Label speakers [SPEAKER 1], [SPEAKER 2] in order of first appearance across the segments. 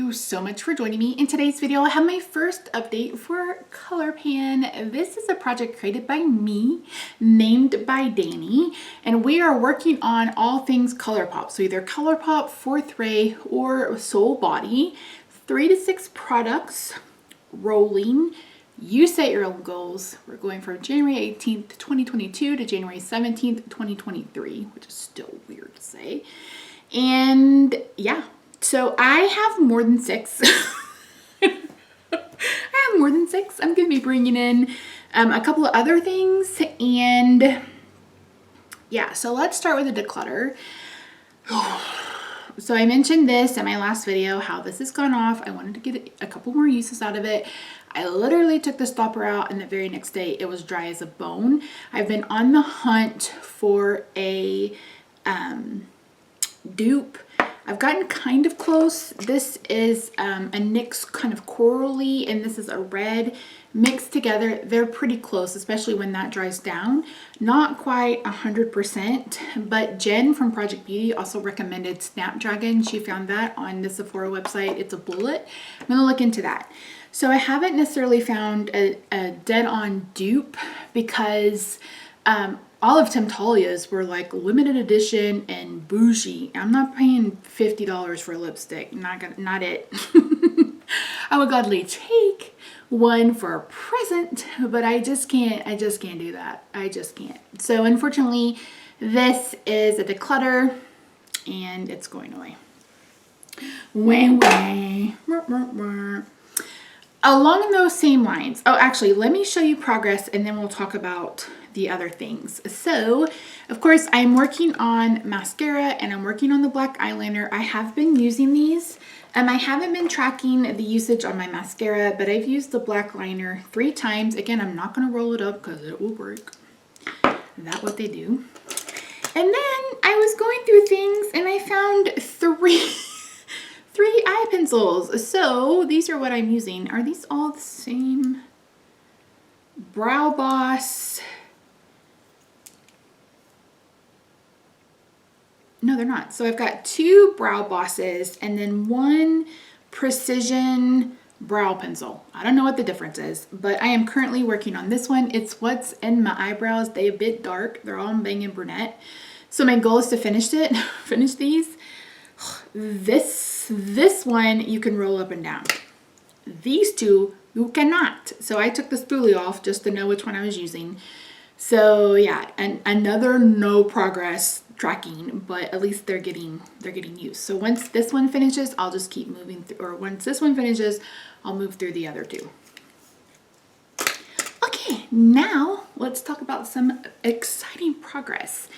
[SPEAKER 1] you so much for joining me. In today's video, I have my first update for Colourpop. This is a project created by me, named by Danny, and we are working on all things Colourpop. So either Colourpop, Fourth Ray, or Soul Body. 3 to 6 products, rolling. You set your own goals. We're going from January 18th, 2022 to January 17th, 2023, which is still weird to say. And yeah, so I have more than 6. I have more than 6. I'm going to be bringing in a couple of other things. And yeah, so let's start with the declutter. So I mentioned this in my last video, how this has gone off. I wanted to get a couple more uses out of it. I literally took the stopper out and the very next day it was dry as a bone. I've been on the hunt for a dupe. I've gotten kind of close. This is a NYX kind of corally, and this is a red mixed together. They're pretty close, especially when that dries down. Not quite 100%, but Jen from Project Beauty also recommended Snapdragon. She found that on the Sephora website. It's a bullet. I'm gonna look into that. So I haven't necessarily found a dead-on dupe because all of Temptalia's were like limited edition and bougie. I'm not paying $50 for a lipstick. Not it. I would gladly take one for a present, but I just can't do that. I just can't. So unfortunately, this is a declutter and it's going away. Way. Along those same lines. Oh, actually, let me show you progress and then we'll talk about the other things. So, of course, I'm working on mascara and I'm working on the black eyeliner. I have been using these. I haven't been tracking the usage on my mascara, but I've used the black liner 3 times. Again, I'm not going to roll it up because it will break. That's what they do. And then I was going through things and I found 3 eye pencils. So these are what I'm using. Are these all the same? Brow Boss. No, they're not. So I've got 2 Brow Bosses and then 1 Precision brow pencil. I don't know what the difference is, but I am currently working on this one. It's what's in my eyebrows. They're a bit dark. They're all banging brunette. So my goal is to finish these. This one you can roll up and down. These 2 you cannot. So I took the spoolie off just to know which one I was using. So yeah, and another no progress tracking, but at least they're getting used. So once this one finishes, I'll just keep moving through, or once this one finishes, I'll move through the other 2. Okay, now let's talk about some exciting progress.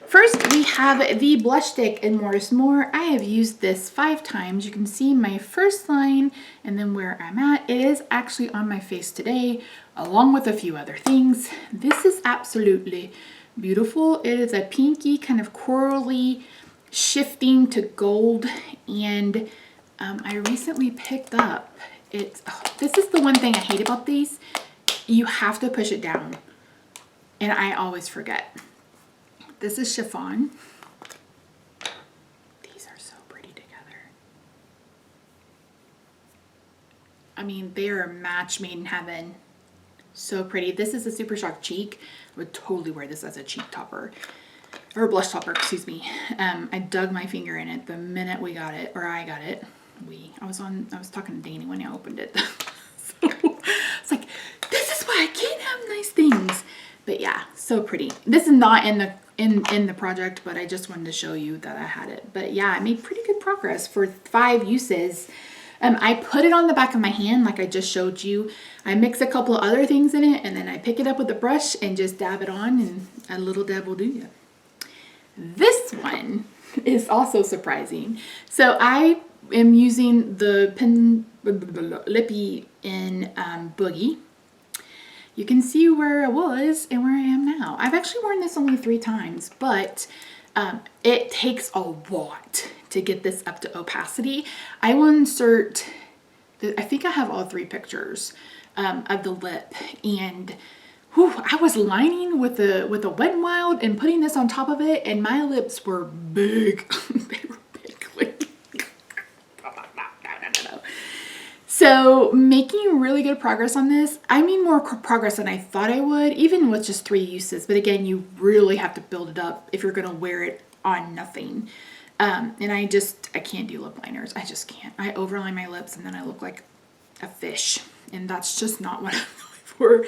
[SPEAKER 1] First, we have the blush stick in More is More. I have used this 5 times. You can see my first line and then where I'm at. It is actually on my face today, along with a few other things. This is absolutely beautiful. It is a pinky, kind of corally, shifting to gold, and I recently picked up, this is the one thing I hate about these. You have to push it down, and I always forget. This is Chiffon. These are so pretty together. I mean, they are a match made in heaven. So pretty. This is a Super Shock Cheek. I would totally wear this as a cheek topper. Or blush topper, excuse me. I dug my finger in it the minute we got it, or I got it. I was talking to Danny when I opened it. So it's like, this is why I can't have nice things. But yeah, so pretty. This is not in the project, but I just wanted to show you that I had it. But yeah, I made pretty good progress for 5 uses. I put it on the back of my hand like I just showed you. I mix a couple of other things in it and then I pick it up with a brush and just dab it on, and a little dab will do you. This one is also surprising. So I am using the Lippy in Boogie. You can see where I was and where I am now. I've actually worn this only 3 times, but it takes a lot to get this up to opacity. I will insert, I think I have all 3 pictures of the lip, and whew, I was lining with a Wet n Wild and putting this on top of it, and my lips were big. They were big. Like, no. So making really good progress on this. I mean more progress than I thought I would, even with just 3 uses. But again, you really have to build it up if you're going to wear it on nothing. And I can't do lip liners. I just can't. I overline my lips and then I look like a fish. And that's just not what I'm going for.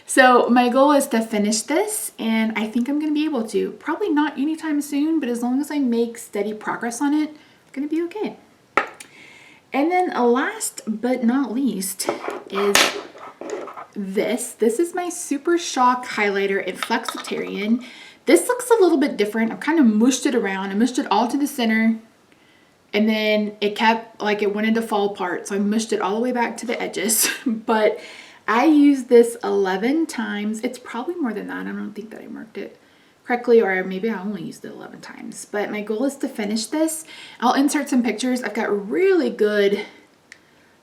[SPEAKER 1] So my goal is to finish this, and I think I'm going to be able to. Probably not anytime soon, but as long as I make steady progress on it, I'm going to be okay. And then last but not least is this. This is my Super Shock highlighter in Flexitarian. This looks a little bit different. I've kind of mushed it around. I mushed it all to the center, and then it kept, like, it wanted to fall apart. So I mushed it all the way back to the edges. But I used this 11 times. It's probably more than that. I don't think that I marked it correctly, or maybe I only used it 11 times. But my goal is to finish this. I'll insert some pictures. I've got really good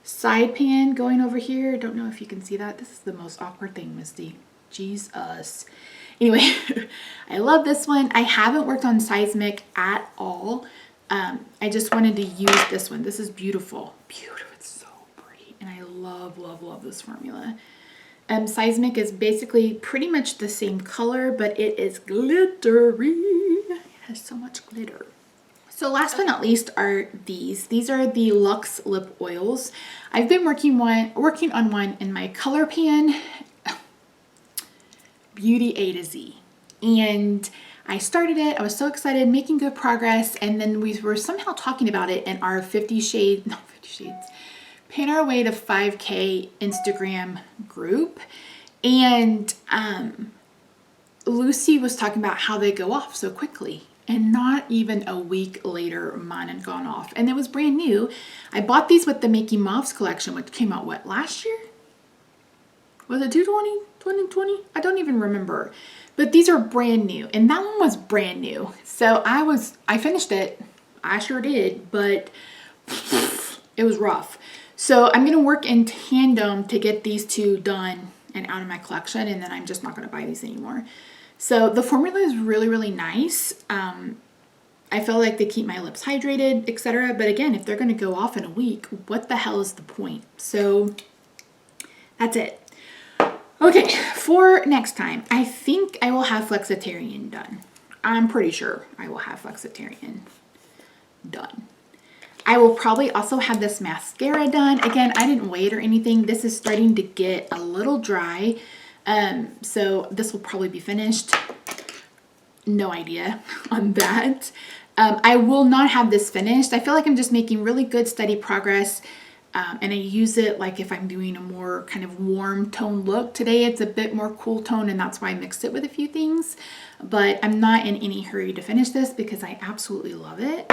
[SPEAKER 1] side pan going over here. Don't know if you can see that. This is the most awkward thing, Misty. Jesus. Anyway, I love this one. I haven't worked on Seismic at all. I just wanted to use this one. This is beautiful. Beautiful. It's so pretty. And I love, love, love this formula. Seismic is basically pretty much the same color, but it is glittery. It has so much glitter. So last but not least are these. These are the Luxe Lip Oils. I've been working on one in my color pan, Beauty A to Z. And I started it. I was so excited, making good progress. And then we were somehow talking about it in our 50 Shades, Pin Our Way to 5K Instagram group. And Lucy was talking about how they go off so quickly. And not even a week later, mine had gone off. And it was brand new. I bought these with the Making Moths collection, which came out, what, last year? Was it 2020? I don't even remember. But these are brand new. And that one was brand new. So I finished it. I sure did. But it was rough. So I'm going to work in tandem to get these two done and out of my collection. And then I'm just not going to buy these anymore. So the formula is really, really nice. I feel like they keep my lips hydrated, etc. But again, if they're going to go off in a week, what the hell is the point? So that's it. Okay, for next time, I think I will have Flexitarian done. I'm pretty sure I will have Flexitarian done. I will probably also have this mascara done. Again, I didn't weigh it or anything. This is starting to get a little dry. So this will probably be finished. No idea on that. I will not have this finished. I feel like I'm just making really good, steady progress. And I use it like if I'm doing a more kind of warm tone look. Today it's a bit more cool tone, and that's why I mixed it with a few things. But I'm not in any hurry to finish this because I absolutely love it.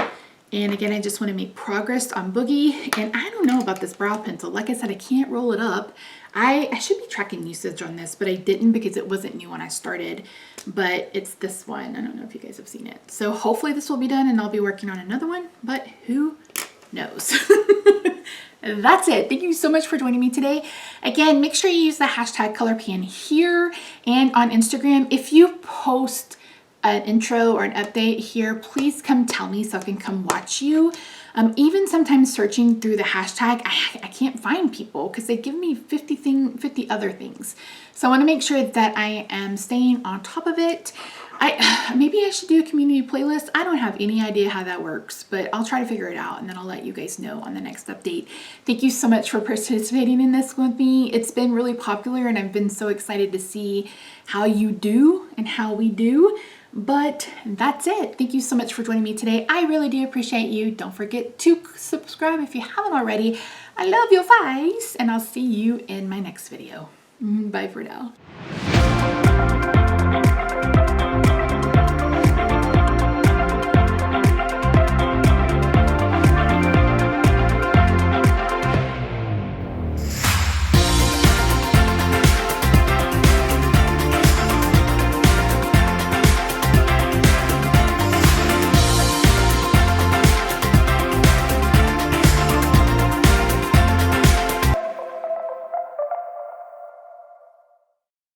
[SPEAKER 1] And again, I just want to make progress on Boogie. And I don't know about this brow pencil. Like I said, I can't roll it up. I should be tracking usage on this, but I didn't because it wasn't new when I started. But it's this one. I don't know if you guys have seen it. So hopefully this will be done and I'll be working on another one. But who knows? That's it. Thank you so much for joining me today. Again, make sure you use the hashtag ColorPan here and on Instagram. If you post an intro or an update here, please come tell me so I can come watch you. Even sometimes searching through the hashtag, I can't find people because they give me 50 other things. So I want to make sure that I am staying on top of it. Maybe I should do a community playlist. I don't have any idea how that works, but I'll try to figure it out and then I'll let you guys know on the next update. Thank you so much for participating in this with me. It's been really popular and I've been so excited to see how you do and how we do. But that's it. Thank you so much for joining me today. I really do appreciate you. Don't forget to subscribe if you haven't already. I love your face and I'll see you in my next video. Bye for now.